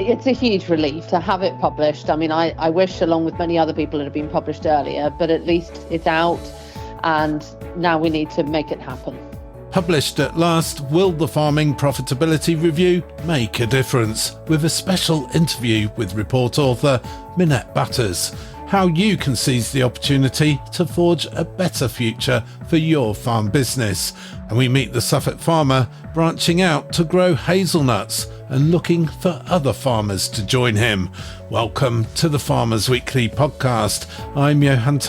It's a huge relief to have it published. I mean, I wish, along with many other people, it had been published earlier, but at least it's out and now we need to make it happen. Published at last, will the Farming Profitability Review make a difference? With a special interview with report author Minette Batters. How you can seize the opportunity to forge a better future for your farm business. And we meet the Suffolk farmer branching out to grow hazelnuts and looking for other farmers to join him. Welcome to the Farmers Weekly podcast. I'm Johann.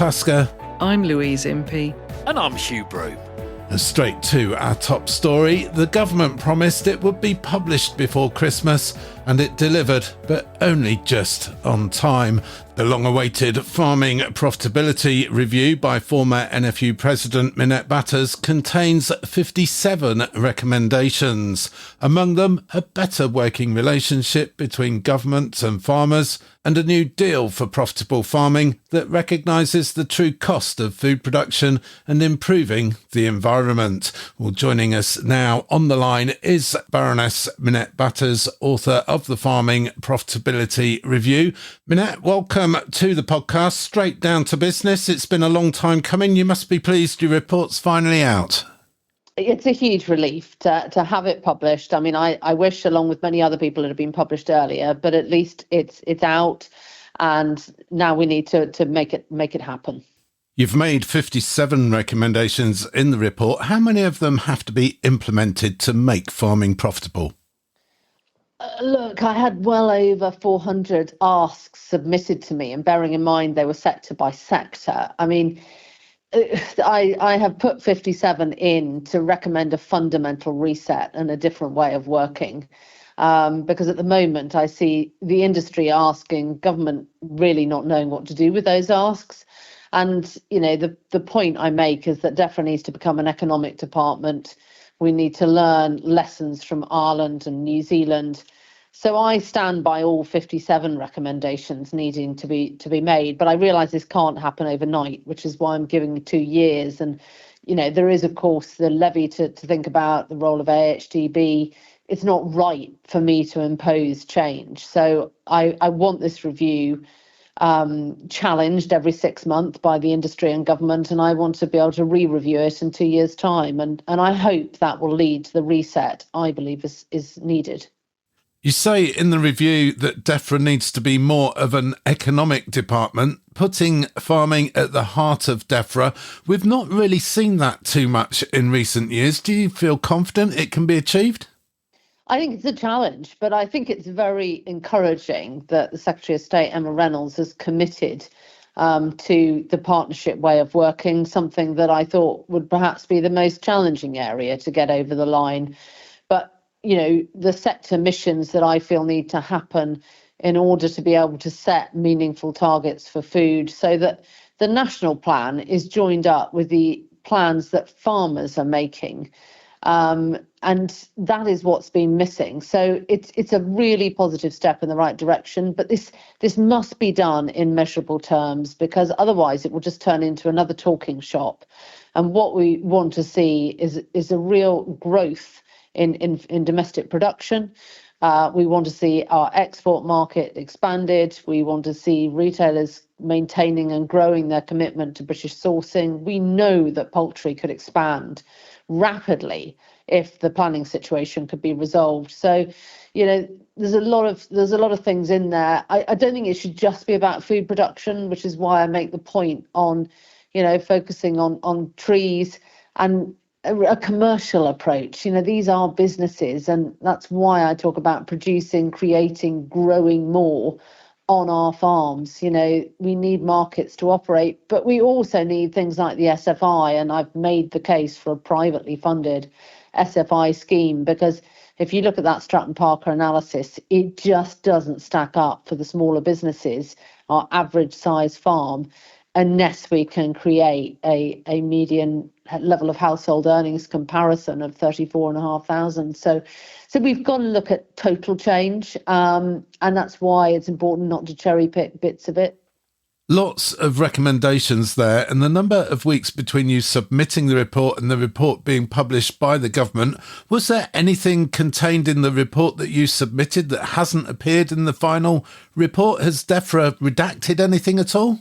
I'm Louise Impey. And I'm Hugh. Broom. And straight to our top story. The government promised it would be published before Christmas, and it delivered, but only just on time. The long-awaited Farming Profitability Review by former NFU President Minette Batters contains 57 recommendations. Among them, a better working relationship between government and farmers, and a new deal for profitable farming that recognises the true cost of food production and improving the environment. Well, joining us now on the line is Baroness Minette Batters, author of the Farming Profitability Review. Minette, welcome to the podcast. Straight down to business. It's been a long time coming. You must be pleased your report's finally out. It's a huge relief to have it published. I mean, I wish, along with many other people, it had been published earlier, but at least it's out and now we need to make it happen. You've made 57 recommendations in the report. How many of them have to be implemented to make farming profitable? Look, I had well over 400 asks submitted to me, and bearing in mind they were sector by sector. I mean, I have put 57 in to recommend a fundamental reset and a different way of working. Because at the moment I see the industry asking, government really not knowing what to do with those asks. And, you know, the point I make is that DEFRA needs to become an economic department. We need to learn lessons from Ireland and New Zealand. So I stand by all 57 recommendations needing to be made. But I realise this can't happen overnight, which is why I'm giving 2 years. And, you know, there is, of course, the levy to think about, the role of AHDB. It's not right for me to impose change. So I want this review challenged every 6 months by the industry and government, and I want to be able to re-review it in 2 years' time. And I hope that will lead to the reset I believe is needed. You say in the review that DEFRA needs to be more of an economic department, putting farming at the heart of DEFRA. We've not really seen that too much in recent years. Do you feel confident it can be achieved? I think it's a challenge, but I think it's very encouraging that the Secretary of State, Emma Reynolds, has committed to the partnership way of working, something that I thought would perhaps be the most challenging area to get over the line. But, you know, the sector missions that I feel need to happen in order to be able to set meaningful targets for food, so that the national plan is joined up with the plans that farmers are making. And that is what's been missing. So it's a really positive step in the right direction. But this must be done in measurable terms, because otherwise it will just turn into another talking shop. And what we want to see is a real growth in domestic production. We want to see our export market expanded. We want to see retailers maintaining and growing their commitment to British sourcing. We know that poultry could expand rapidly if the planning situation could be resolved. So, you know, there's a lot of things in there. I don't think it should just be about food production, which is why I make the point on, you know, focusing on trees and a commercial approach. You know, these are businesses, and that's why I talk about producing, creating, growing more on our farms. You know, we need markets to operate, but we also need things like the SFI, and I've made the case for a privately funded SFI scheme, because if you look at that Stratton Parker analysis, it just doesn't stack up for the smaller businesses, our average size farm, unless we can create a median level of household earnings comparison of 34,500. So we've got to look at total change, and that's why it's important not to cherry pick bits of it. Lots of recommendations there, and the number of weeks between you submitting the report and the report being published by the government. Was there anything contained in the report that you submitted that hasn't appeared in the final report? Has DEFRA redacted anything at all?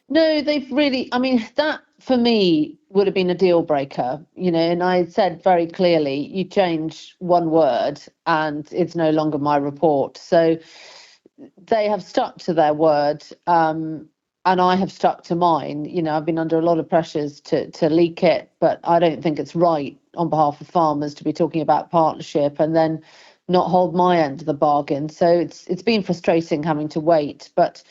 No, they've really, that for me would have been a deal breaker, and I said very clearly, you change one word and it's no longer my report. So they have stuck to their word, and I have stuck to mine. I've been under a lot of pressures to leak it, but I don't think it's right on behalf of farmers to be talking about partnership and then not hold my end of the bargain. So it's been frustrating having to wait, but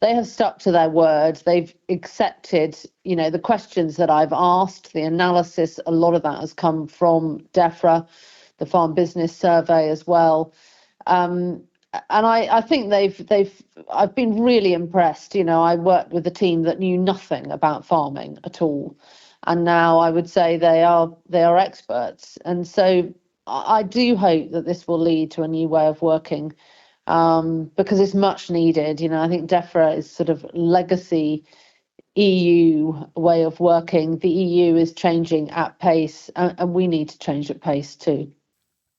they have stuck to their word. They've accepted, the questions that I've asked, the analysis. A lot of that has come from DEFRA, the Farm Business Survey as well. And I think I've been really impressed. I worked with a team that knew nothing about farming at all. And now I would say they are experts. And so I do hope that this will lead to a new way of working, because it's much needed. I think DEFRA is sort of legacy EU way of working. The EU is changing at pace, and we need to change at pace too.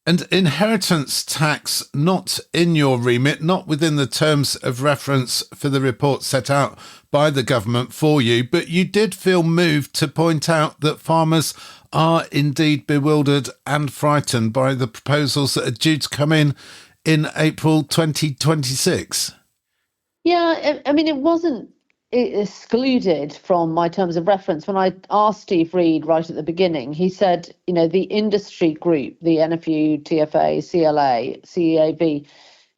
And inheritance tax, not in your remit, not within the terms of reference for the report set out by the government for you, but you did feel moved to point out that farmers are indeed bewildered and frightened by the proposals that are due to come in April 2026. Yeah, it wasn't excluded from my terms of reference. When I asked Steve Reed right at the beginning, he said, the industry group, the NFU, TFA, CLA, CEAB,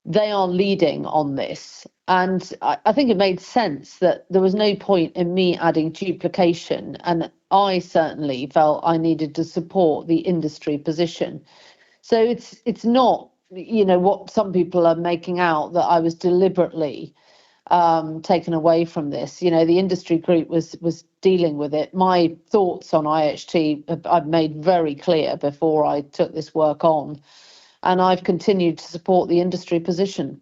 they are leading on this. And I think it made sense that there was no point in me adding duplication. And I certainly felt I needed to support the industry position. So it's not, what some people are making out, that I was deliberately taken away from this. The industry group was dealing with it. My thoughts on IHT I've made very clear before I took this work on, and I've continued to support the industry position.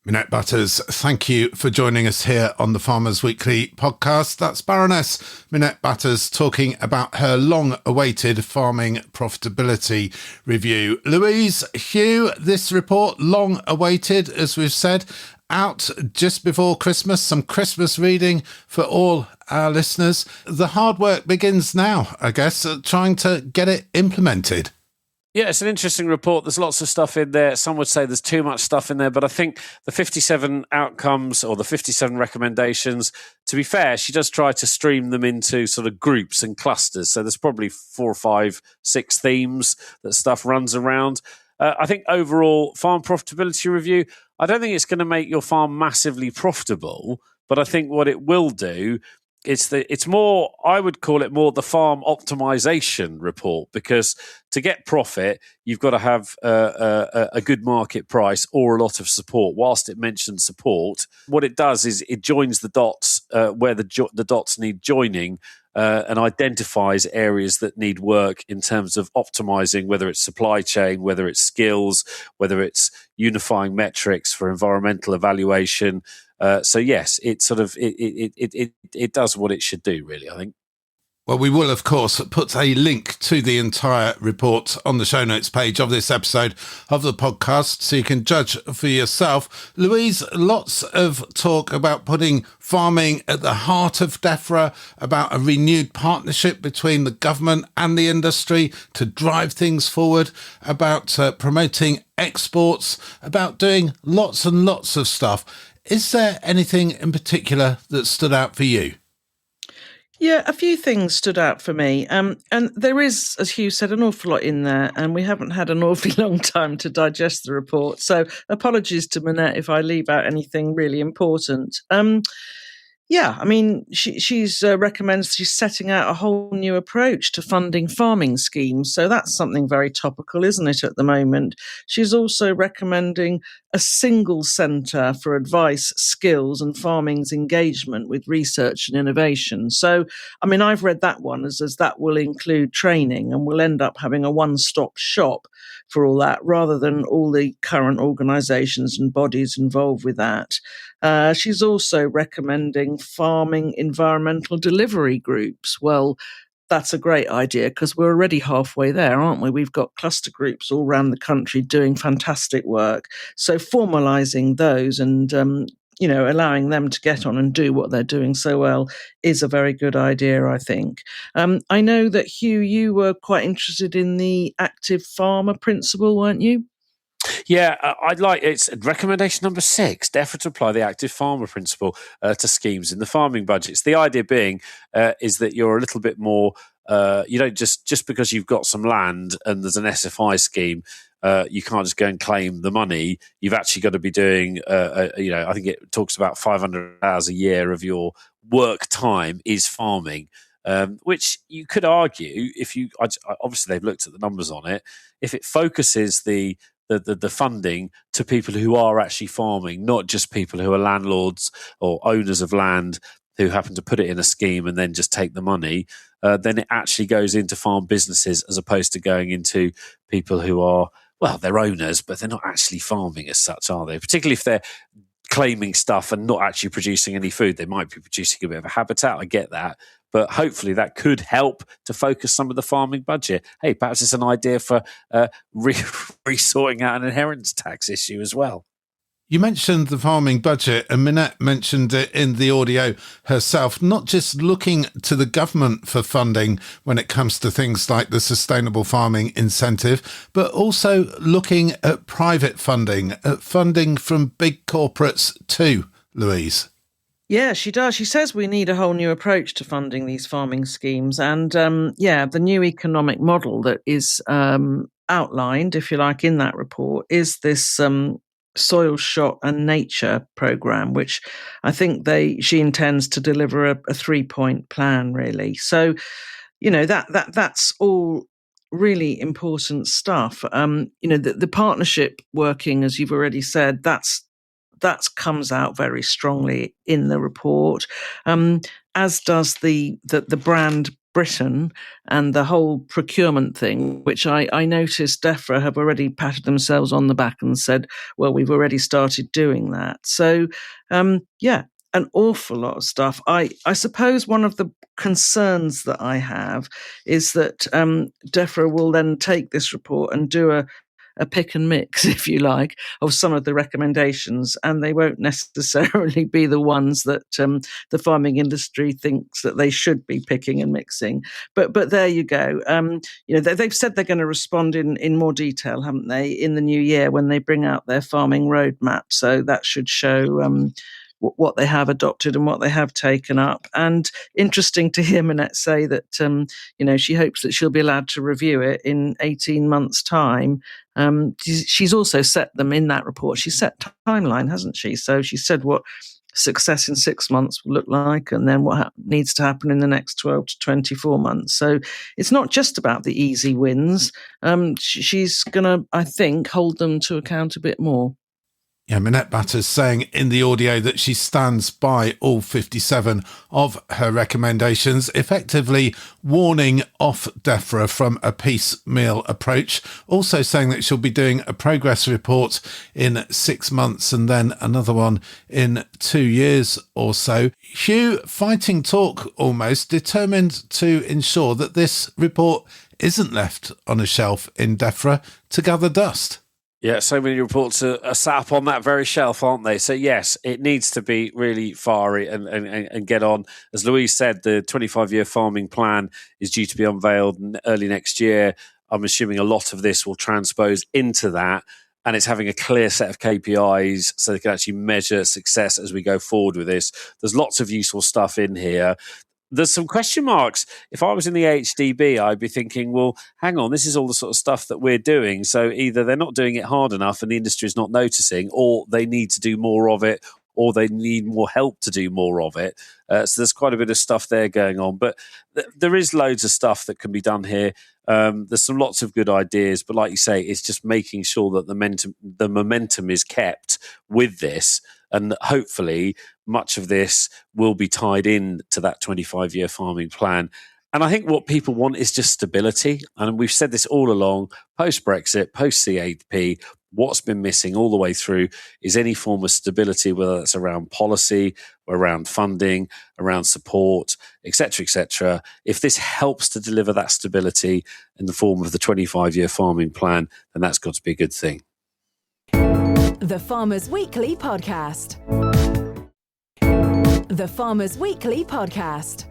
Minette Batters, thank you for joining us here on the Farmers Weekly podcast. That's Baroness Minette Batters talking about her long-awaited farming profitability review. Louise, Hugh, this report, long-awaited, as we've said, out just before Christmas, some Christmas reading for all our listeners. The hard work begins now, I guess, trying to get it implemented. Yeah, it's an interesting report. There's lots of stuff in there. Some would say there's too much stuff in there, but I think the 57 outcomes or the 57 recommendations, to be fair, she does try to stream them into sort of groups and clusters. So there's probably 4, 5, 6 themes that stuff runs around. I think overall, farm profitability review, I don't think it's going to make your farm massively profitable, but I think what it will do, it's more, I would call it more the farm optimization report, because to get profit, you've got to have a good market price or a lot of support. Whilst it mentions support, what it does is it joins the dots where the dots need joining, and identifies areas that need work in terms of optimizing, whether it's supply chain, whether it's skills, whether it's unifying metrics for environmental evaluation. So yes, it does what it should do, really, I think. Well, we will, of course, put a link to the entire report on the show notes page of this episode of the podcast so you can judge for yourself. Louise, lots of talk about putting farming at the heart of DEFRA, about a renewed partnership between the government and the industry to drive things forward, about promoting exports, about doing lots and lots of stuff. Is there anything in particular that stood out for you? Yeah, a few things stood out for me. And there is, as Hugh said, an awful lot in there, and we haven't had an awfully long time to digest the report. So apologies to Minette if I leave out anything really important. Yeah, I mean, she's recommends she's setting out a whole new approach to funding farming schemes. So that's something very topical, isn't it, at the moment? She's also recommending a single centre for advice, skills and farming's engagement with research and innovation. So, I mean, I've read that one as that will include training, and we'll end up having a one-stop shop for all that, rather than all the current organisations and bodies involved with that. She's also recommending farming environmental delivery groups. Well, that's a great idea because we're already halfway there, aren't we? We've got cluster groups all around the country doing fantastic work. So formalising those and allowing them to get on and do what they're doing so well is a very good idea, I think. I know that, Hugh, you were quite interested in the active farmer principle, weren't you? Yeah, I'd like it's recommendation number 6, DEFRA to apply the active farmer principle to schemes in the farming budgets. The idea being is that you're a little bit more, you don't just because you've got some land and there's an SFI scheme, you can't just go and claim the money. You've actually got to be doing, I think it talks about 500 hours a year of your work time is farming. Which you could argue, obviously they've looked at the numbers on it, if it focuses the funding to people who are actually farming, not just people who are landlords or owners of land who happen to put it in a scheme and then just take the money, then it actually goes into farm businesses as opposed to going into people who are, well, they're owners, but they're not actually farming as such, are they? Particularly if they're claiming stuff and not actually producing any food. They might be producing a bit of a habitat, I get that. But hopefully that could help to focus some of the farming budget. Hey, perhaps it's an idea for resorting out an inheritance tax issue as well. You mentioned the farming budget, and Minette mentioned it in the audio herself, not just looking to the government for funding when it comes to things like the sustainable farming incentive, but also looking at private funding, at funding from big corporates too, Louise. Yeah, she does. She says we need a whole new approach to funding these farming schemes. And the new economic model that is outlined, if you like, in that report is this Soil Shot and Nature programme, which I think she intends to deliver a 3-point plan, really. So, that's all really important stuff. The partnership working, as you've already said, that comes out very strongly in the report, as does the brand Britain and the whole procurement thing, which I noticed DEFRA have already patted themselves on the back and said, well, we've already started doing that. So, an awful lot of stuff. I suppose one of the concerns that I have is that DEFRA will then take this report and do a pick and mix, if you like, of some of the recommendations, and they won't necessarily be the ones that the farming industry thinks that they should be picking and mixing. But there you go. They've said they're going to respond in more detail, haven't they, in the new year when they bring out their farming roadmap. So that should show what they have adopted and what they have taken up. And interesting to hear Minette say that, she hopes that she'll be allowed to review it in 18 months' time. She's also set them in that report. She's set timeline, hasn't she? So she said what success in 6 months will look like and then what needs to happen in the next 12 to 24 months. So it's not just about the easy wins. She's going to, I think, hold them to account a bit more. Yeah, Minette Batters saying in the audio that she stands by all 57 of her recommendations, effectively warning off DEFRA from a piecemeal approach. Also saying that she'll be doing a progress report in 6 months and then another one in 2 years or so. Hugh, fighting talk almost, determined to ensure that this report isn't left on a shelf in DEFRA to gather dust. Yeah, so many reports are sat up on that very shelf, aren't they? So yes, it needs to be really fiery and get on. As Louise said, the 25-year farming plan is due to be unveiled early next year. I'm assuming a lot of this will transpose into that, and it's having a clear set of KPIs so they can actually measure success as we go forward with this. There's lots of useful stuff in here. There's some question marks. If I was in the HDB, I'd be thinking, well, hang on, this is all the sort of stuff that we're doing. So either they're not doing it hard enough and the industry is not noticing, or they need to do more of it, or they need more help to do more of it. So there's quite a bit of stuff there going on. But there is loads of stuff that can be done here. There's lots of good ideas. But like you say, it's just making sure that the momentum is kept with this. And hopefully much of this will be tied in to that 25-year farming plan. And I think what people want is just stability. And we've said this all along, post-Brexit, post-CAP, what's been missing all the way through is any form of stability, whether that's around policy, around funding, around support, etc. If this helps to deliver that stability in the form of the 25-year farming plan, then that's got to be a good thing. The Farmers Weekly Podcast. The Farmers Weekly Podcast.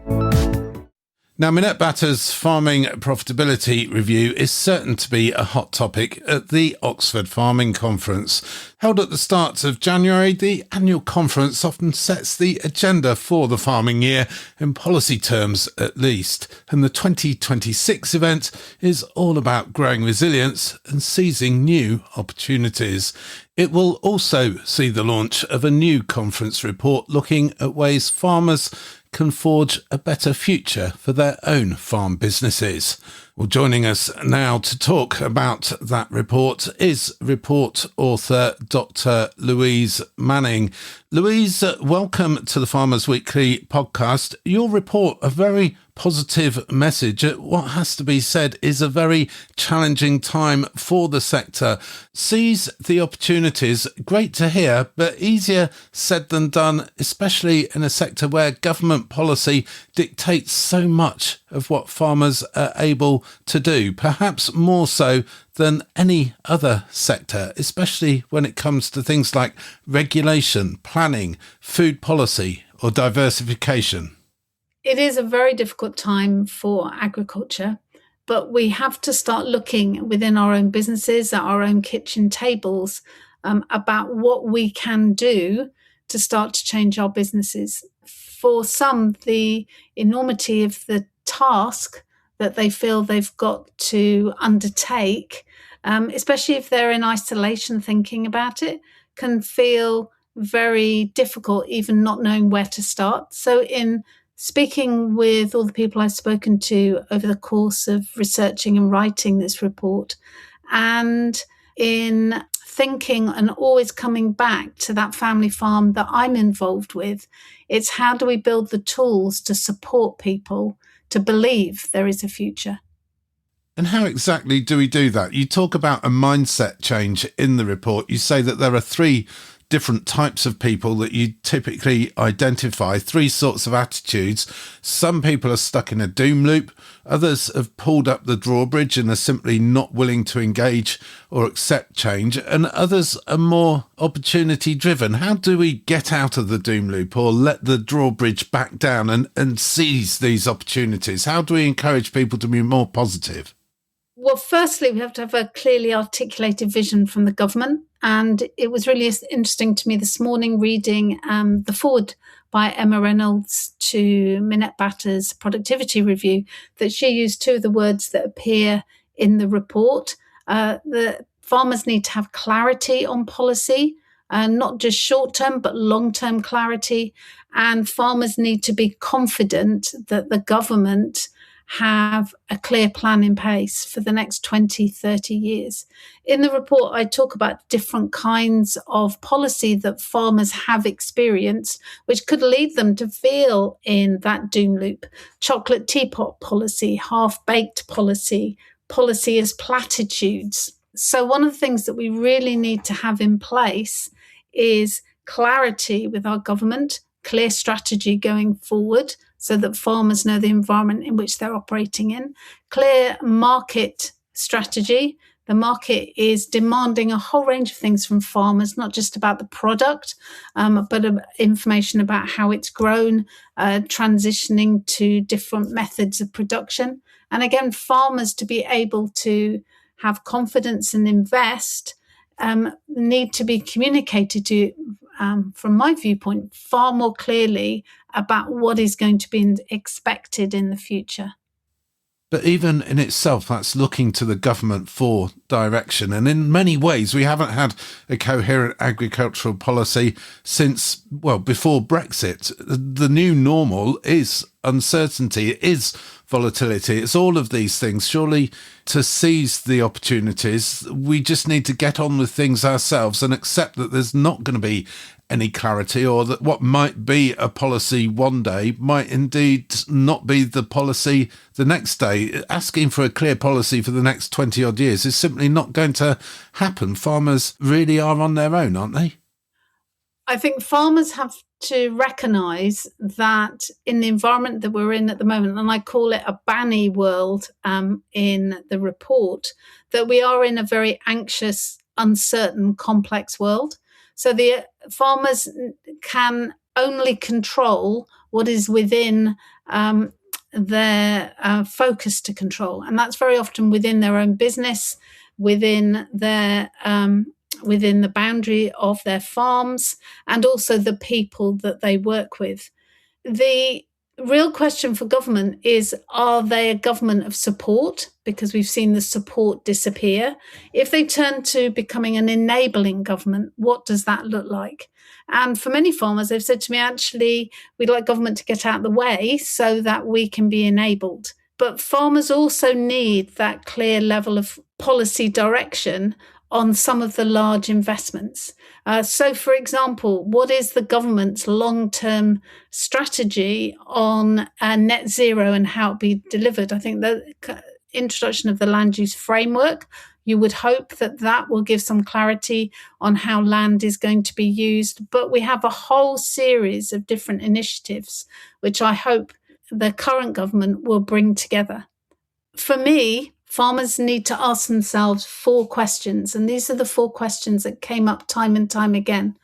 Now, Minette Batters' farming profitability review is certain to be a hot topic at the Oxford Farming Conference. Held at the start of January, the annual conference often sets the agenda for the farming year, in policy terms at least. And the 2026 event is all about growing resilience and seizing new opportunities. It will also see the launch of a new conference report looking at ways farmers can forge a better future for their own farm businesses. Well, joining us now to talk about that report is report author Dr. Louise Manning. Louise, welcome to the Farmers Weekly podcast. Your report, a very positive message at what has to be said is a very challenging time for the sector. Seize the opportunities, great to hear, but easier said than done, especially in a sector where government policy dictates so much of what farmers are able to do, perhaps more so than any other sector, especially when it comes to things like regulation, planning, food policy, or diversification. It is a very difficult time for agriculture, but we have to start looking within our own businesses, at our own kitchen tables, about what we can do to start to change our businesses. For some, the enormity of the task that they feel they've got to undertake, especially if they're in isolation thinking about it, can feel very difficult, even not knowing where to start. So in speaking with all the people I've spoken to over the course of researching and writing this report, and in thinking and always coming back to that family farm that I'm involved with, it's how do we build the tools to support people to believe there is a future. And how exactly do we do that? You talk about a mindset change in the report. You say that there are three different types of people that you typically identify, three sorts of attitudes. Some people are stuck in a doom loop. Others have pulled up the drawbridge and are simply not willing to engage or accept change. And others are more opportunity driven. How do we get out of the doom loop or let the drawbridge back down and seize these opportunities? How do we encourage people to be more positive? Well, firstly, we have to have a clearly articulated vision from the government. And it was really interesting to me this morning reading the foreword by Emma Reynolds to Minette Batters' productivity review, that she used two of the words that appear in the report. The farmers need to have clarity on policy, not just short-term, but long-term clarity. And farmers need to be confident that the government have a clear plan in place for the next 20, 30 years. In the report, I talk about different kinds of policy that farmers have experienced, which could lead them to feel in that doom loop. Chocolate teapot policy, half-baked policy, policy as platitudes. So one of the things that we really need to have in place is clarity with our government, clear strategy going forward, so that farmers know the environment in which they're operating in. Clear market strategy. The market is demanding a whole range of things from farmers, not just about the product, but information about how it's grown, transitioning to different methods of production. And again, farmers to be able to have confidence and invest need to be communicated to, from my viewpoint, far more clearly about what is going to be expected in the future. But even in itself, that's looking to the government for direction. And in many ways, we haven't had a coherent agricultural policy since, well, before Brexit. The new normal is uncertainty, it is volatility, it's all of these things. Surely to seize the opportunities, we just need to get on with things ourselves and accept that there's not going to be any clarity, or that what might be a policy one day might indeed not be the policy the next day. Asking for a clear policy for the next 20 odd years is simply simply not going to happen. Farmers really are on their own, aren't they? I think farmers have to recognise that in the environment that we're in at the moment, and I call it a banny world in the report, that we are in a very anxious, uncertain, complex world. So the farmers can only control what is within their focus to control. And that's very often within their own business, within their within the boundary of their farms, and also the people that they work with. The real question for government is, are they a government of support? Because we've seen the support disappear. If they turn to becoming an enabling government, what does that look like? And for many farmers, they've said to me, actually, we'd like government to get out of the way so that we can be enabled. But farmers also need that clear level of policy direction on some of the large investments. So, for example, what is the government's long-term strategy on net zero and how it be delivered? I think the introduction of the land use framework, you would hope that that will give some clarity on how land is going to be used. But we have a whole series of different initiatives, which I hope the current government will bring together. For me, farmers need to ask themselves 4 questions, and these are the 4 questions that came up time and time again.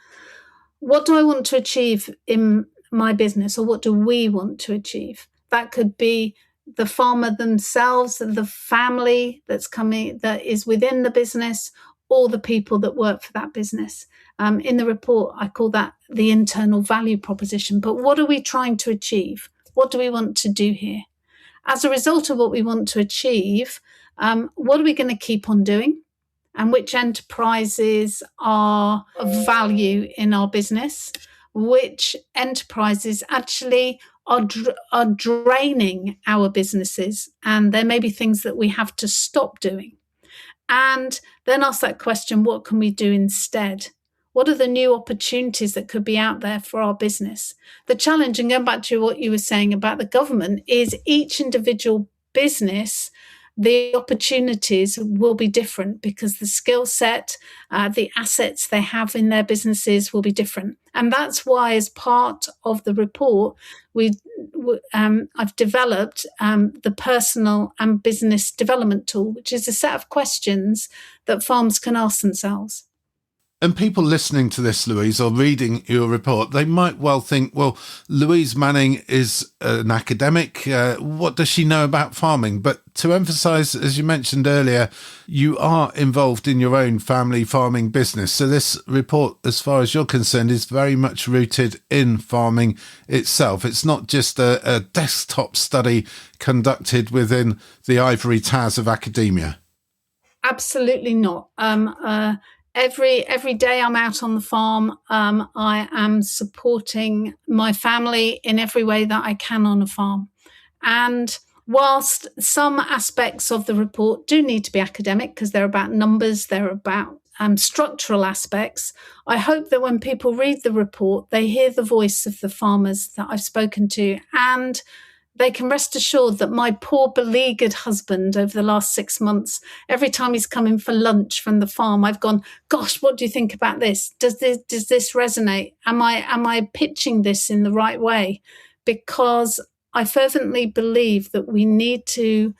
What do I want to achieve in my business, or what do we want to achieve? That could be the farmer themselves, the family that's coming, that is within the business, or the people that work for that business. In the report, I call that the internal value proposition. But what are we trying to achieve? What do we want to do here? As a result of what we want to achieve, what are we going to keep on doing? And which enterprises are of value in our business? Which enterprises actually are draining our businesses? And there may be things that we have to stop doing. And then ask that question, what can we do instead? What are the new opportunities that could be out there for our business? The challenge, and going back to what you were saying about the government, is each individual business, the opportunities will be different because the skill set, the assets they have in their businesses will be different. And that's why, as part of the report, I've developed the personal and business development tool, which is a set of questions that farmers can ask themselves. And people listening to this, Louise, or reading your report, they might well think, well, Louise Manning is an academic. What does she know about farming? But to emphasise, as you mentioned earlier, you are involved in your own family farming business. So this report, as far as you're concerned, is very much rooted in farming itself. It's not just a desktop study conducted within the ivory towers of academia. Absolutely not. Every day I'm out on the farm, I am supporting my family in every way that I can on a farm. And whilst some aspects of the report do need to be academic because they're about numbers, they're about structural aspects, I hope that when people read the report, they hear the voice of the farmers that I've spoken to, and they can rest assured that my poor beleaguered husband over the last 6 months, every time he's come in for lunch from the farm, I've gone, gosh, what do you think about this? Does this resonate? Am I pitching this in the right way? Because I fervently believe that we need to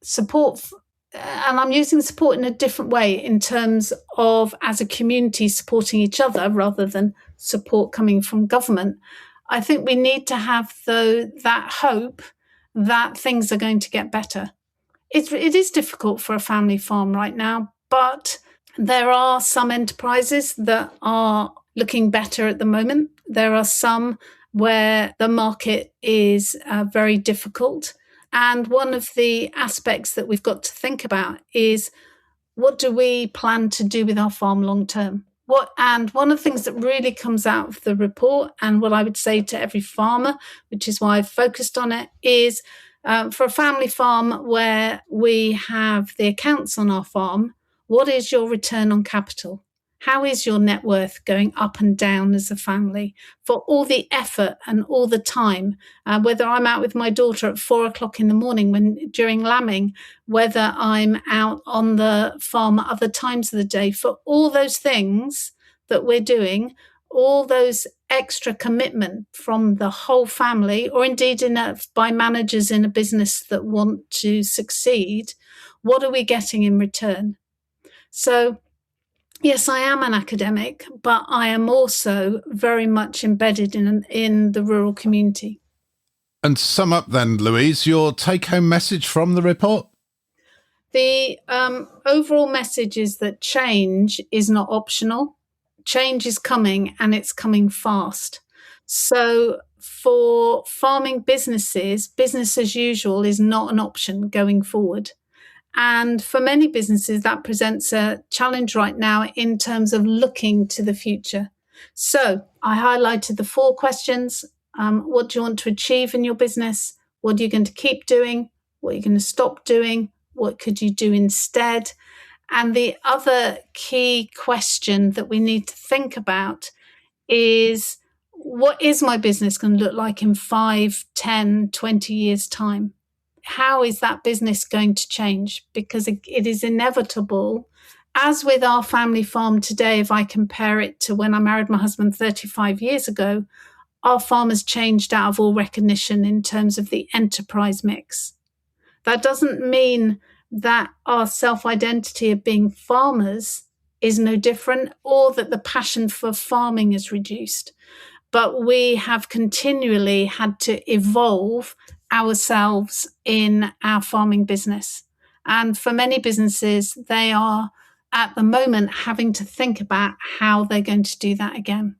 support, and I'm using support in a different way in terms of as a community supporting each other rather than support coming from government. I think we need to have that hope that things are going to get better. It is difficult for a family farm right now, but there are some enterprises that are looking better at the moment. There are some where the market is very difficult. And one of the aspects that we've got to think about is, what do we plan to do with our farm long term? And one of the things that really comes out of the report, and what I would say to every farmer, which is why I've focused on it, is for a family farm where we have the accounts on our farm, what is your return on capital? How is your net worth going up and down as a family for all the effort and all the time? Whether I'm out with my daughter at 4:00 in the morning during lambing, whether I'm out on the farm at other times of the day, for all those things that we're doing, all those extra commitment from the whole family, or indeed by managers in a business that want to succeed, what are we getting in return? So, yes, I am an academic, but I am also very much embedded in the rural community. And to sum up then, Louise, your take-home message from the report? The overall message is that change is not optional. Change is coming, and it's coming fast. So for farming businesses, business as usual is not an option going forward. And for many businesses, that presents a challenge right now in terms of looking to the future. So I highlighted the 4 questions. What do you want to achieve in your business? What are you going to keep doing? What are you going to stop doing? What could you do instead? And the other key question that we need to think about is, what is my business going to look like in 5, 10, 20 years' time? How is that business going to change? Because it is inevitable. As with our family farm today, if I compare it to when I married my husband 35 years ago, our farm has changed out of all recognition in terms of the enterprise mix. That doesn't mean that our self-identity of being farmers is no different, or that the passion for farming is reduced. But we have continually had to evolve ourselves in our farming business. And for many businesses, they are at the moment having to think about how they're going to do that again.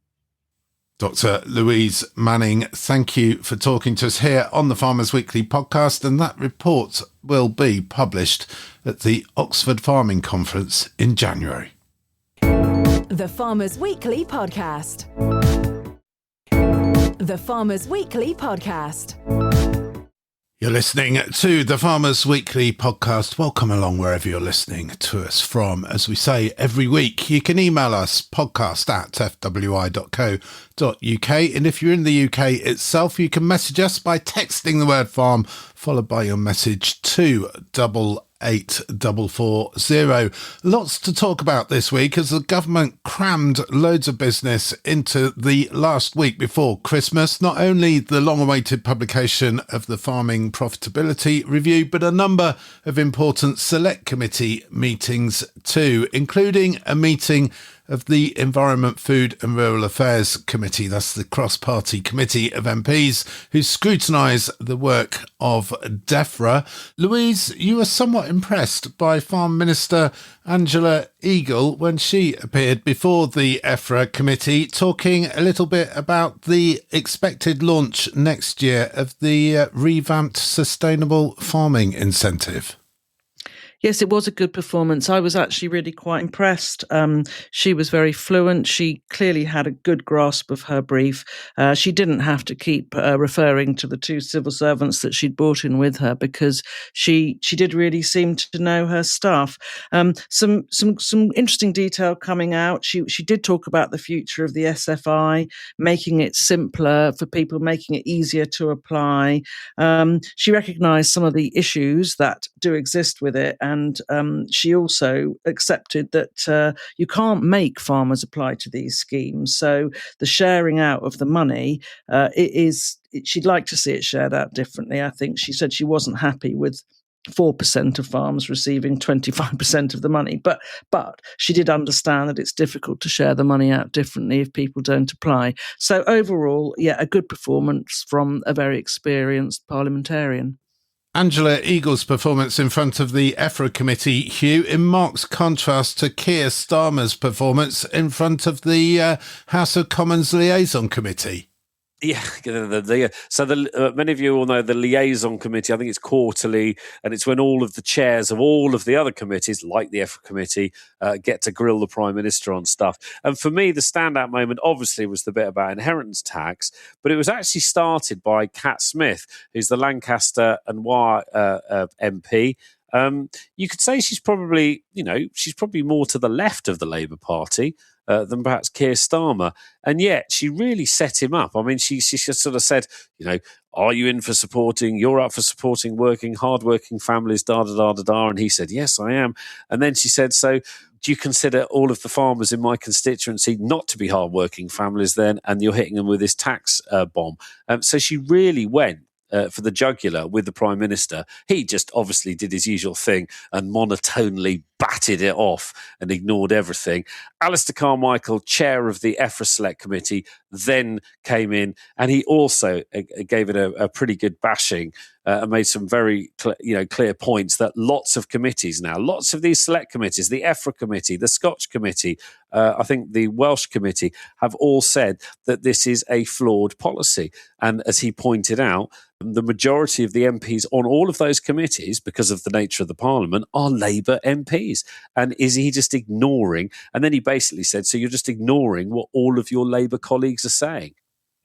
Dr. Louise Manning, thank you for talking to us here on the Farmers Weekly podcast. And that report will be published at the Oxford Farming Conference in January. The Farmers Weekly podcast. The Farmers Weekly podcast. You're listening to the Farmers Weekly podcast. Welcome along wherever you're listening to us from. As we say every week, you can email us podcast@fwi.co.uk. And if you're in the UK itself, you can message us by texting the word farm followed by your message to 88440. Lots to talk about this week as the government crammed loads of business into the last week before Christmas. Not only the long-awaited publication of the Farming Profitability Review, but a number of important select committee meetings too, including a meeting of the Environment, Food and Rural Affairs Committee. That's the cross-party committee of MPs who scrutinise the work of DEFRA. Louise, you were somewhat impressed by Farm Minister Angela Eagle when she appeared before the EFRA committee, talking a little bit about the expected launch next year of the revamped Sustainable Farming Incentive. Yes, it was a good performance. I was actually really quite impressed. She was very fluent. She clearly had a good grasp of her brief. She didn't have to keep referring to the 2 civil servants that she'd brought in with her, because she did really seem to know her stuff. Some interesting detail coming out. She did talk about the future of the SFI, making it simpler for people, making it easier to apply. She recognised some of the issues that do exist with it. And she also accepted that you can't make farmers apply to these schemes. So the sharing out of the money, she'd like to see it shared out differently. I think she said she wasn't happy with 4% of farms receiving 25% of the money. But she did understand that it's difficult to share the money out differently if people don't apply. So overall, a good performance from a very experienced parliamentarian. Angela Eagle's performance in front of the EFRA committee, Hugh, in marked contrast to Keir Starmer's performance in front of the House of Commons Liaison Committee. Yeah, so many of you all know the liaison committee. I think it's quarterly, and it's when all of the chairs of all of the other committees, like the EFRA committee, get to grill the Prime Minister on stuff. And for me, the standout moment obviously was the bit about inheritance tax, but it was actually started by Cat Smith, who's the Lancaster and Wyre MP. You could say she's probably more to the left of the Labour Party than perhaps Keir Starmer. And yet she really set him up. I mean, she sort of said, are you in for you're up for supporting hardworking families, da-da-da-da-da. And he said, yes, I am. And then she said, so do you consider all of the farmers in my constituency not to be hardworking families then? And you're hitting them with this tax bomb. So she really went for the jugular with the Prime Minister. He just obviously did his usual thing and monotonely batted it off and ignored everything. Alistair Carmichael, chair of the EFRA Select Committee, then came in and he also gave it a pretty good bashing and made some very clear points that lots of committees now, lots of these select committees, the EFRA committee, the Scotch committee, I think the Welsh committee, have all said that this is a flawed policy. And as he pointed out, the majority of the MPs on all of those committees, because of the nature of the Parliament, are Labour MPs. And is he just ignoring? And then he basically said, so you're just ignoring what all of your Labour colleagues are saying.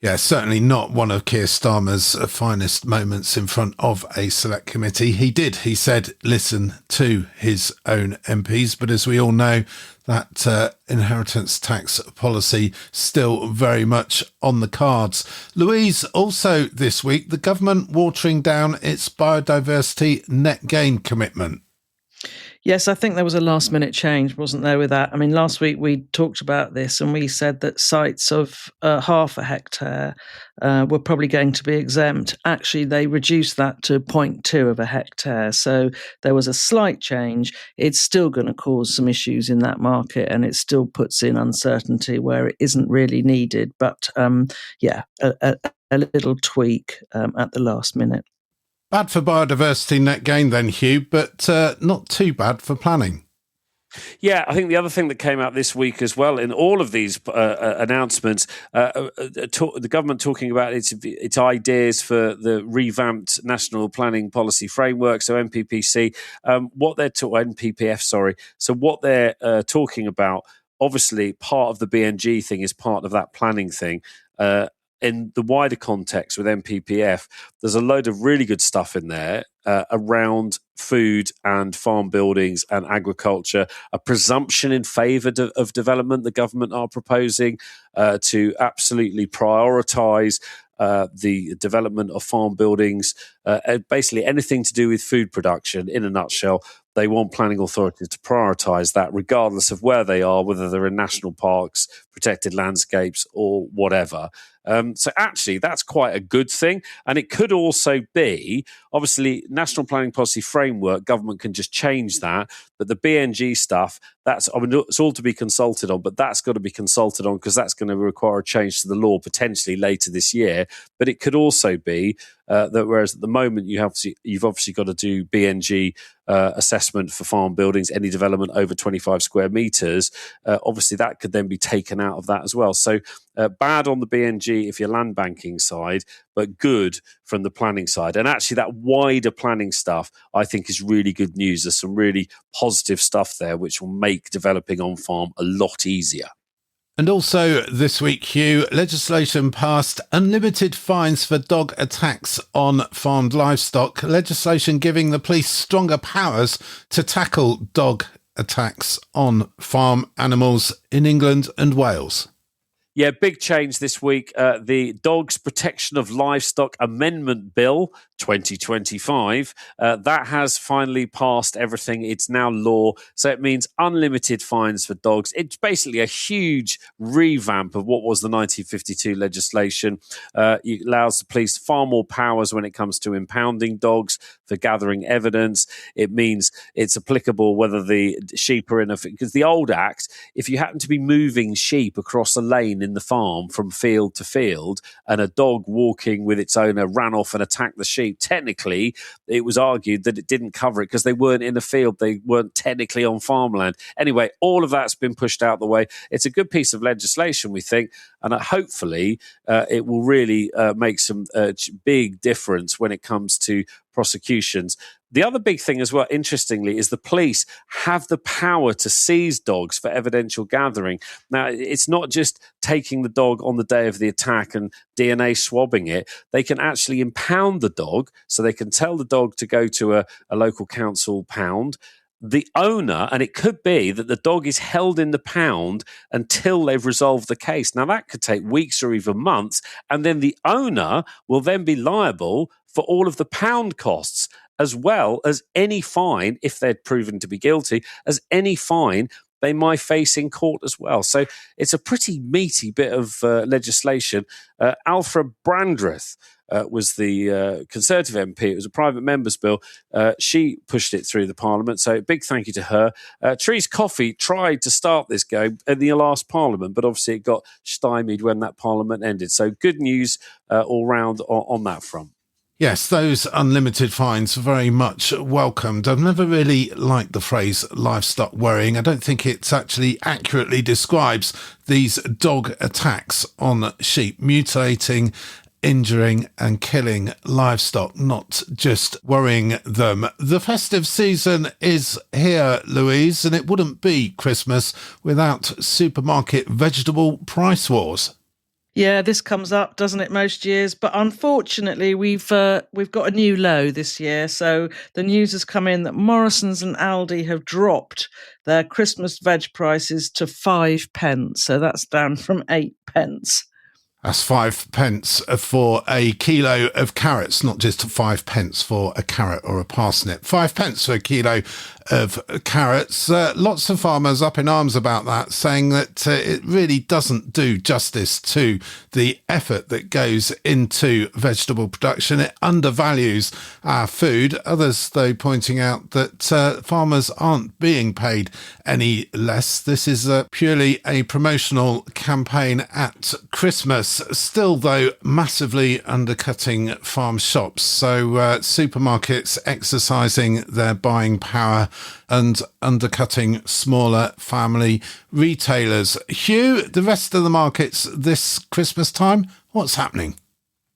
Yeah, certainly not one of Keir Starmer's finest moments in front of a select committee. He said, listen to his own MPs. But as we all know, that inheritance tax policy still very much on the cards. Louise, also this week, the government watering down its biodiversity net gain commitment. Yes, I think there was a last-minute change, wasn't there, with that? I mean, last week we talked about this and we said that sites of half a hectare were probably going to be exempt. Actually, they reduced that to 0.2 of a hectare. So there was a slight change. It's still going to cause some issues in that market and it still puts in uncertainty where it isn't really needed. But a little tweak at the last minute. Bad for biodiversity net gain then, Hugh, but not too bad for planning. Yeah, I think the other thing that came out this week as well in all of these announcements, the government talking about its ideas for the revamped National Planning Policy Framework, so NPPC, NPPF, sorry. So what they're talking about, obviously part of the BNG thing is part of that planning thing. In the wider context with NPPF, there's a load of really good stuff in there around food and farm buildings and agriculture, a presumption in favour of development the government are proposing to absolutely prioritise the development of farm buildings, basically anything to do with food production in a nutshell. They want planning authorities to prioritise that regardless of where they are, whether they're in national parks, protected landscapes or whatever. So actually, that's quite a good thing. And it could also be, obviously, National Planning Policy Framework, government can just change that. But the BNG stuff, it's all to be consulted on, but that's got to be consulted on because that's going to require a change to the law potentially later this year. But it could also be that whereas at the moment you've obviously got to do BNG assessment for farm buildings, any development over 25 square metres, obviously that could then be taken out of that as well. So bad on the BNG if you're land banking side, but good from the planning side. And actually that wider planning stuff, I think, is really good news. There's some really positive stuff there which will make developing on farm a lot easier. And also this week, Hugh, legislation passed unlimited fines for dog attacks on farmed livestock. Legislation giving the police stronger powers to tackle dog attacks on farm animals in England and Wales. Yeah, big change this week. The Dogs Protection of Livestock Amendment Bill 2025, that has finally passed everything. It's now law. So it means unlimited fines for dogs. It's basically a huge revamp of what was the 1952 legislation. It allows the police far more powers when it comes to impounding dogs, for gathering evidence. It means it's applicable whether the sheep are because the old Act, if you happen to be moving sheep across a lane in the farm from field to field and a dog walking with its owner ran off and attacked the sheep, technically it was argued that it didn't cover it because they weren't in a field, they weren't technically on farmland. Anyway, all of that's been pushed out the way. It's a good piece of legislation, we think, and hopefully it will really make some big difference when it comes to prosecutions. The other big thing as well, interestingly, is the police have the power to seize dogs for evidential gathering. Now, it's not just taking the dog on the day of the attack and DNA swabbing it. They can actually impound the dog, so they can tell the dog to go to a local council pound. The owner, and it could be that the dog is held in the pound until they've resolved the case. Now, that could take weeks or even months, and then the owner will then be liable for all of the pound costs, as well as any fine, if they're proven to be guilty, as any fine they might face in court as well. So it's a pretty meaty bit of legislation. Alfred Brandreth was the Conservative MP. It was a private member's bill. She pushed it through the Parliament, so big thank you to her. Trees Coffee tried to start this go in the last Parliament, but obviously it got stymied when that Parliament ended. So good news all round on that front. Yes, those unlimited fines are very much welcomed. I've never really liked the phrase livestock worrying. I don't think it actually accurately describes these dog attacks on sheep, mutilating, injuring and killing livestock, not just worrying them. The festive season is here, Louise, and it wouldn't be Christmas without supermarket vegetable price wars. Yeah, this comes up, doesn't it, most years? But unfortunately, we've got a new low this year. So the news has come in that Morrison's and Aldi have dropped their Christmas veg prices to 5p. So that's down from 8p. That's 5p for a kilo of carrots, not just 5p for a carrot or a parsnip. 5p for a kilo of carrots. Lots of farmers up in arms about that, saying that it really doesn't do justice to the effort that goes into vegetable production. It undervalues our food. Others, though, pointing out that farmers aren't being paid any less. This is purely a promotional campaign at Christmas. Still, though, massively undercutting farm shops. So supermarkets exercising their buying power and undercutting smaller family retailers. Hugh, the rest of the markets this Christmas time, what's happening?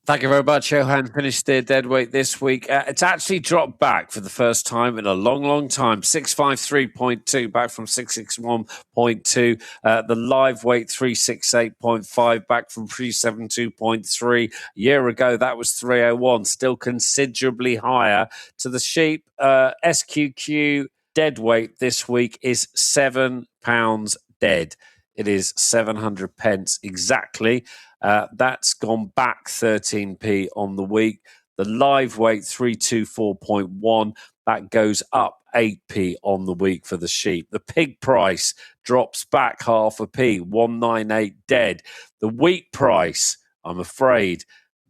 Thank you very much, Johann. Finished their deadweight this week. It's actually dropped back for the first time in a long, long time. 653.2, back from 661.2. The live weight, 368.5, back from 372.3. A year ago, that was 301, still considerably higher. To the sheep, SQQ deadweight this week is £7 dead. It is 700p exactly. That's gone back 13p on the week. The live weight 324.1, that goes up 8p on the week for the sheep. The pig price drops back half a p, 198 dead. The wheat price, I'm afraid,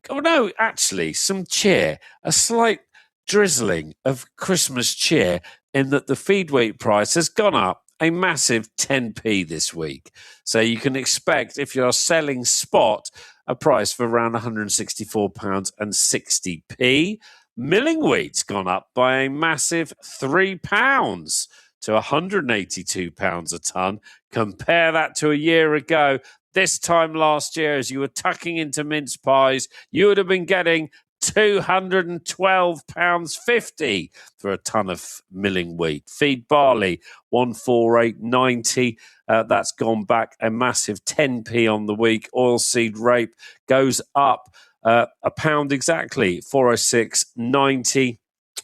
oh no, actually some cheer, a slight drizzling of Christmas cheer in that the feed wheat price has gone up a massive 10p this week. So you can expect, if you're selling spot, a price for around £164.60. Milling wheat's gone up by a massive £3 to £182 a tonne. Compare that to a year ago. This time last year, as you were tucking into mince pies, you would have been getting £212.50 for a tonne of milling wheat. Feed barley, 148.90. That's gone back a massive 10p on the week. Oilseed rape goes up a pound exactly, 406.90.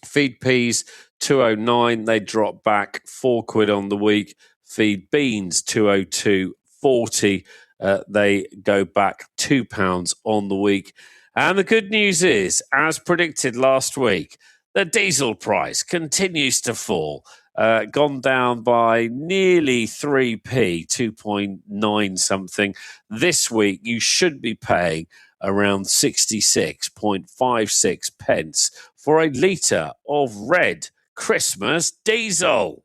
Feed peas, 209. They drop back £4 on the week. Feed beans, 202.40. They go back £2 on the week. And the good news is, as predicted last week, the diesel price continues to fall. Gone down by nearly 3p, 2.9 something. This week, you should be paying around 66.56 for a litre of red Christmas diesel.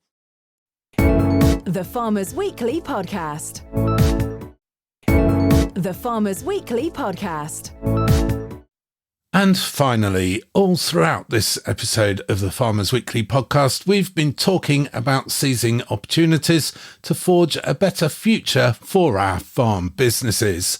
The Farmers Weekly Podcast. The Farmers Weekly Podcast. And finally, all throughout this episode of the Farmers Weekly podcast, we've been talking about seizing opportunities to forge a better future for our farm businesses.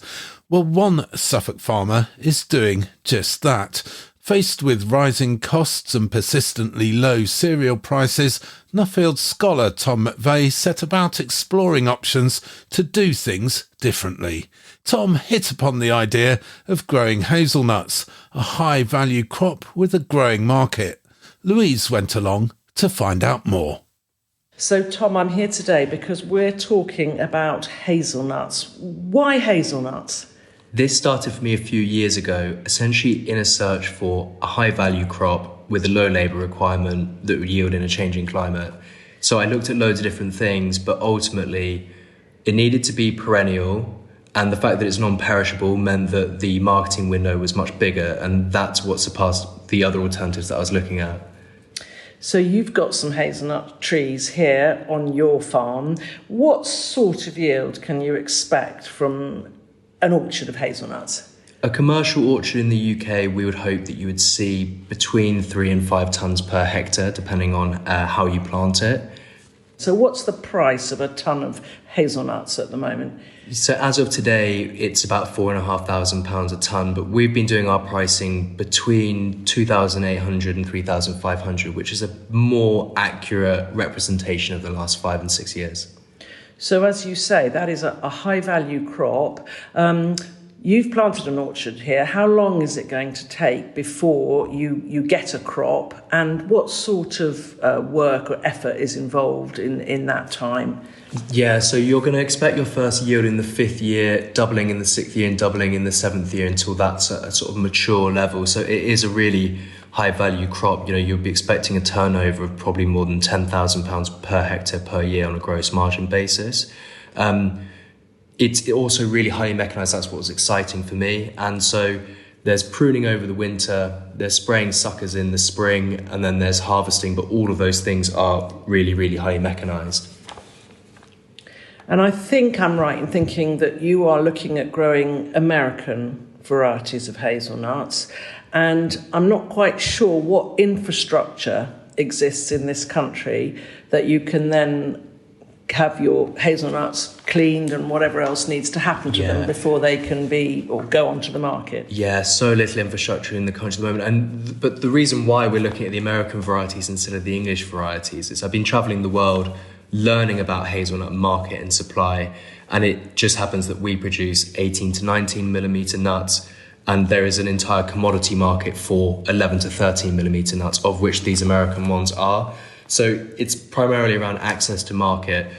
Well, one Suffolk farmer is doing just that. Faced with rising costs and persistently low cereal prices, Nuffield scholar Tom McVeigh set about exploring options to do things differently. Tom hit upon the idea of growing hazelnuts, a high-value crop with a growing market. Louise went along to find out more. So, Tom, I'm here today because we're talking about hazelnuts. Why hazelnuts? This started for me a few years ago, essentially in a search for a high-value crop with a low labour requirement that would yield in a changing climate. So I looked at loads of different things, but ultimately it needed to be perennial, and the fact that it's non-perishable meant that the marketing window was much bigger, and that's what surpassed the other alternatives that I was looking at. So you've got some hazelnut trees here on your farm. What sort of yield can you expect from an orchard of hazelnuts? A commercial orchard in the UK, we would hope that you would see between 3 and 5 tonnes per hectare, depending on how you plant it. So what's the price of a tonne of hazelnuts at the moment? So as of today, it's about £4,500 a tonne, but we've been doing our pricing between 2,800 and 3,500, which is a more accurate representation of the last 5 and 6 years. So as you say, that is a high-value crop. You've planted an orchard here. How long is it going to take before you get a crop? And what sort of work or effort is involved in that time? Yeah, so you're going to expect your first yield in the 5th year, doubling in the 6th year and doubling in the 7th year until that's a sort of mature level. So it is a really high-value crop. You know, you'll be expecting a turnover of probably more than £10,000 per hectare per year on a gross margin basis. It's also really highly mechanised. That's what was exciting for me. And so there's pruning over the winter, there's spraying suckers in the spring, and then there's harvesting. But all of those things are really, really highly mechanised. And I think I'm right in thinking that you are looking at growing American varieties of hazelnuts. And I'm not quite sure what infrastructure exists in this country that you can then have your hazelnuts cleaned and whatever else needs to happen to them before they can be or go onto the market. Yeah, so little infrastructure in the country at the moment. But the reason why we're looking at the American varieties instead of the English varieties is I've been travelling the world learning about hazelnut market and supply, and it just happens that we produce 18 to 19 millimetre nuts, and there is an entire commodity market for 11 to 13 millimetre nuts, of which these American ones are. So it's primarily around access to market.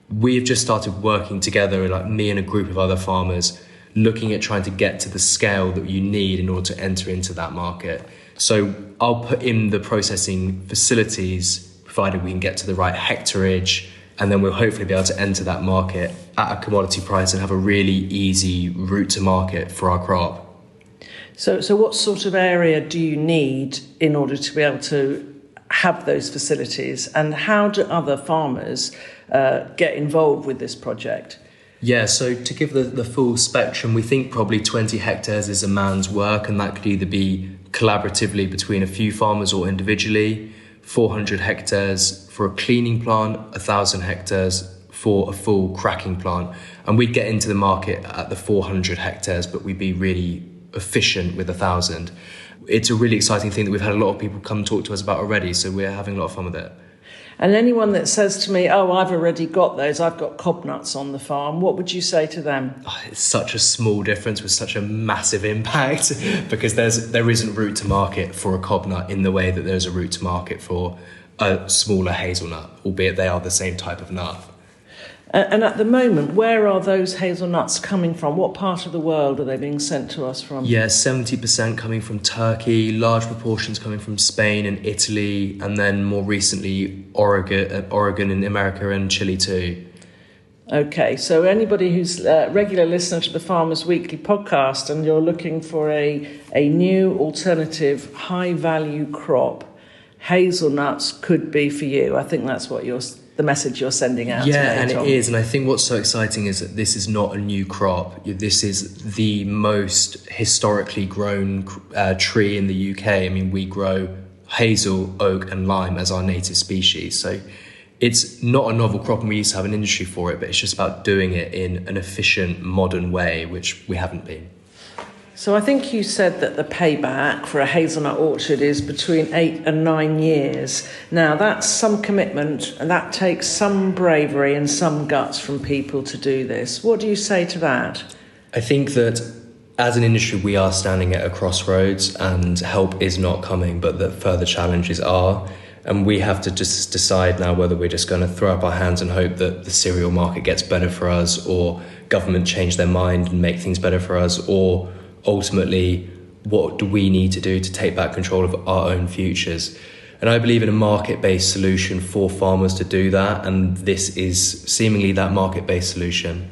We've just started working together, like me and a group of other farmers, looking at trying to get to the scale that you need in order to enter into that market. So I'll put in the processing facilities, provided we can get to the right hectareage, and then we'll hopefully be able to enter that market at a commodity price and have a really easy route to market for our crop. So what sort of area do you need in order to be able to have those facilities, and how do other farmers get involved with this project? Yeah, so to give the full spectrum, we think probably 20 hectares is a man's work, and that could either be collaboratively between a few farmers or individually. 400 hectares for a cleaning plant, 1,000 hectares for a full cracking plant. And we'd get into the market at the 400 hectares, but we'd be really efficient with 1,000. It's a really exciting thing that we've had a lot of people come talk to us about already, so we're having a lot of fun with it. And anyone that says to me, oh, I've already got those, I've got cob nuts on the farm, what would you say to them? It's such a small difference with such a massive impact because there isn't route to market for a cob nut in the way that there's a route to market for a smaller hazelnut, albeit they are the same type of nut. And at the moment, where are those hazelnuts coming from? What part of the world are they being sent to us from? Yeah, 70% coming from Turkey, large proportions coming from Spain and Italy, and then more recently Oregon in America and Chile too. Okay, so anybody who's a regular listener to the Farmers Weekly podcast and you're looking for a new alternative high-value crop, hazelnuts could be for you. I think that's what the message you're sending out. Yeah, and it is. And I think what's so exciting is that this is not a new crop. This is the most historically grown tree in the UK. I mean, we grow hazel, oak and lime as our native species. So it's not a novel crop, and we used to have an industry for it, but it's just about doing it in an efficient, modern way, which we haven't been. So I think you said that the payback for a hazelnut orchard is between 8 and 9 years. Now, that's some commitment, and that takes some bravery and some guts from people to do this. What do you say to that? I think that as an industry, we are standing at a crossroads and help is not coming, but that further challenges are. And we have to just decide now whether we're just going to throw up our hands and hope that the cereal market gets better for us, or government change their mind and make things better for us, or ultimately, what do we need to do to take back control of our own futures? And I believe in a market-based solution for farmers to do that, and this is seemingly that market-based solution.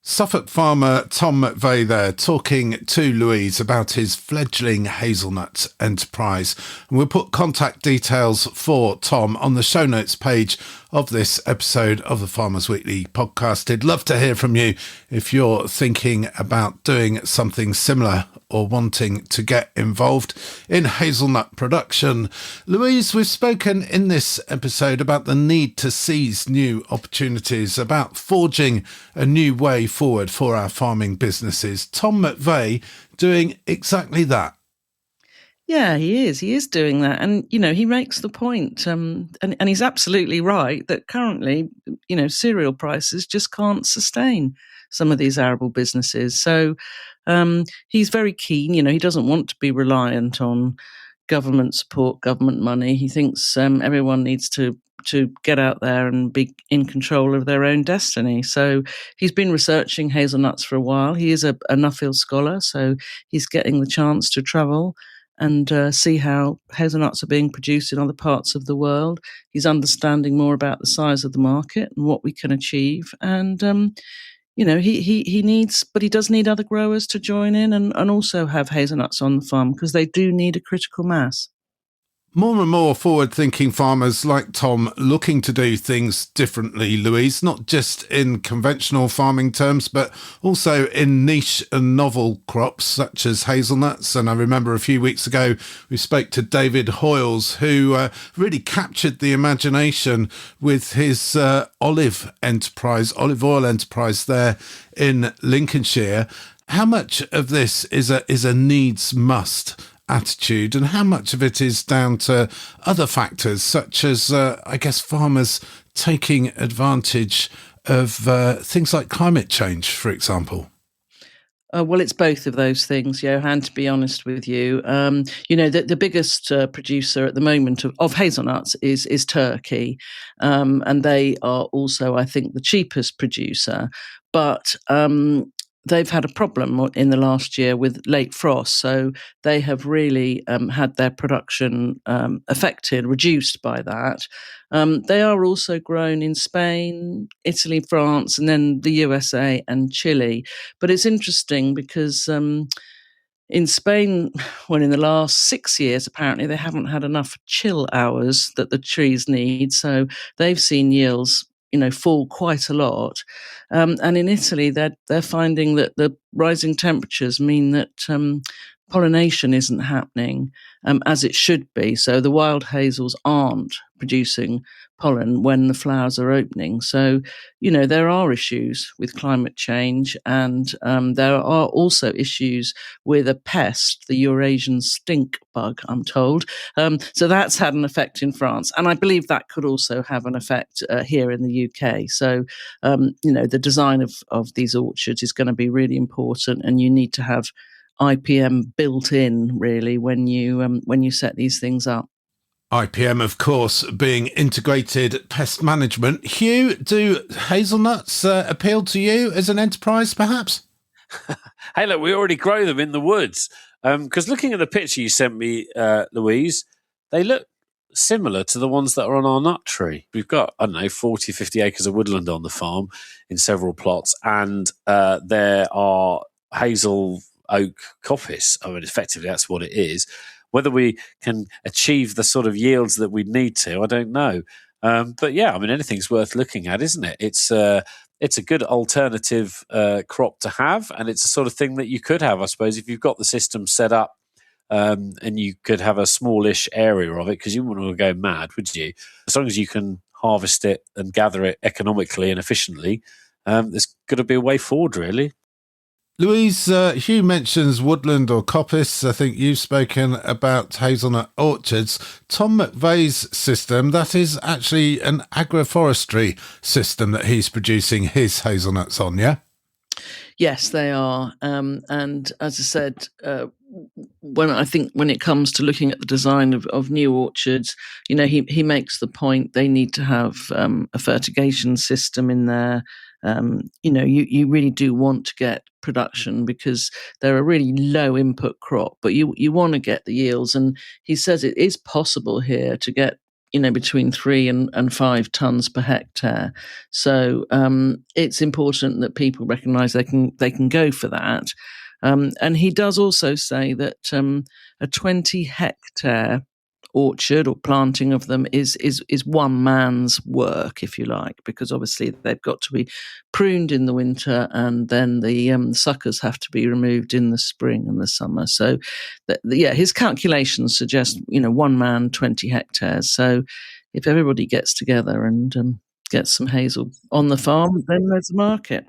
Suffolk farmer Tom McVeigh there talking to Louise about his fledgling hazelnut enterprise. And we'll put contact details for Tom on the show notes page of this episode of the Farmers Weekly podcast. I'd love to hear from you if you're thinking about doing something similar or wanting to get involved in hazelnut production. Louise, we've spoken in this episode about the need to seize new opportunities, about forging a new way forward for our farming businesses. Tom McVeigh doing exactly that. Yeah, he is. He is doing that. And, you know, he makes the point, and he's absolutely right that currently, you know, cereal prices just can't sustain some of these arable businesses. So he's very keen. You know, he doesn't want to be reliant on government support, government money. He thinks everyone needs to get out there and be in control of their own destiny. So he's been researching hazelnuts for a while. He is a Nuffield scholar, so he's getting the chance to travel and see how hazelnuts are being produced in other parts of the world. He's understanding more about the size of the market and what we can achieve. And, you know, he needs, but he does need other growers to join in and also have hazelnuts on the farm, because they do need a critical mass. More and more forward-thinking farmers like Tom looking to do things differently, Louise, not just in conventional farming terms, but also in niche and novel crops such as hazelnuts. And I remember a few weeks ago, we spoke to David Hoyles, who really captured the imagination with his olive oil enterprise there in Lincolnshire. How much of this is a needs must attitude, and how much of it is down to other factors such as, I guess, farmers taking advantage of things like climate change, for example? Well, it's both of those things, Johann, to be honest with you. You know, the biggest producer at the moment of hazelnuts is Turkey, and they are also, I think, the cheapest producer. But they've had a problem in the last year with late frost, so they have really had their production reduced by that. They are also grown in Spain, Italy, France, and then the USA and Chile. But it's interesting because in Spain, well, in the last 6 years, apparently they haven't had enough chill hours that the trees need, so they've seen yields, you know, fall quite a lot. And in Italy, they're finding that the rising temperatures mean that pollination isn't happening as it should be. So the wild hazels aren't producing pollen when the flowers are opening. So, you know, there are issues with climate change, and there are also issues with a pest, the Eurasian stink bug, I'm told. So that's had an effect in France. And I believe that could also have an effect here in the UK. So, you know, the design of these orchards is going to be really important, and you need to have IPM built in, really, when you set these things up. IPM, of course, being integrated pest management. Hugh, do hazelnuts appeal to you as an enterprise, perhaps? Hey, look, we already grow them in the woods. Because looking at the picture you sent me, Louise, they look similar to the ones that are on our nut tree. We've got, 40, 50 acres of woodland on the farm in several plots, and there are hazel oak coppice. I mean, effectively, that's what it is. Whether we can achieve the sort of yields that we need to, I don't know. But yeah, I mean, anything's worth looking at, isn't it? It's a good alternative crop to have, and it's the sort of thing that you could have, I suppose, if you've got the system set up, and you could have a smallish area of it, because you wouldn't want to go mad, would you? As long as you can harvest it and gather it economically and efficiently, there's got to be a way forward, really. Louise, Hugh mentions woodland or coppice. I think you've spoken about hazelnut orchards. Tom McVeigh's system, that is actually an agroforestry system that he's producing his hazelnuts on, yeah? Yes, they are. And as I said, when it comes to looking at the design of new orchards, he makes the point they need to have a fertigation system in there. You really do want to get production because they're a really low input crop, but you want to get the yields. And he says it is possible here to get between 3 and 5 tons per hectare. So it's important that people recognise they can go for that. And he does also say that a 20 hectare orchard or planting of them is one man's work, if you like, because obviously they've got to be pruned in the winter and then the suckers have to be removed in the spring and the summer. So his calculations suggest one man 20 hectares. So if everybody gets together and gets some hazel on the farm, then there's a market.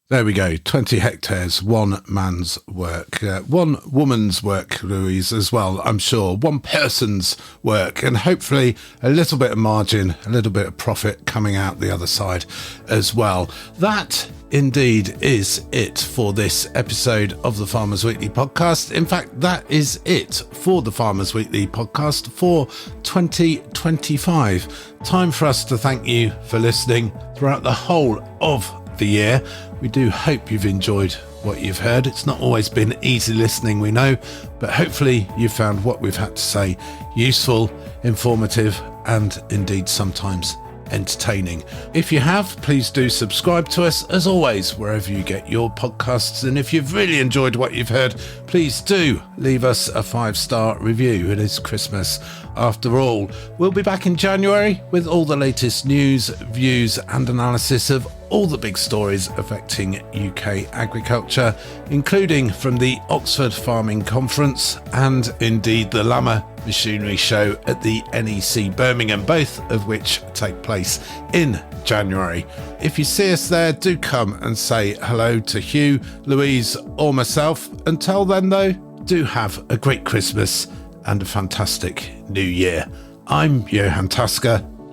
There we go, 20 hectares, one man's work. One woman's work, Louise, as well, I'm sure. One person's work, and hopefully a little bit of margin, a little bit of profit coming out the other side as well. That indeed is it for this episode of the Farmers Weekly podcast. In fact, that is it for the Farmers Weekly podcast for 2025. Time for us to thank you for listening throughout the whole of the year. We do hope you've enjoyed what you've heard. It's not always been easy listening, we know, but hopefully you've found what we've had to say useful, informative, and indeed sometimes entertaining. If you have, please do subscribe to us, as always, wherever you get your podcasts. And if you've really enjoyed what you've heard, please do leave us a 5-star review. It is Christmas after all. We'll be back in January with all the latest news, views, and analysis of all the big stories affecting UK agriculture, including from the Oxford Farming Conference and indeed the Llama Machinery Show at the NEC Birmingham, both of which take place in January. If you see us there, do come and say hello to Hugh, Louise, or myself. Until then, though, do have a great Christmas and a fantastic New Year. I'm Johann.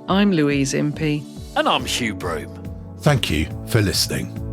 I'm Louise Impey. And I'm Hugh Broom. Thank you for listening.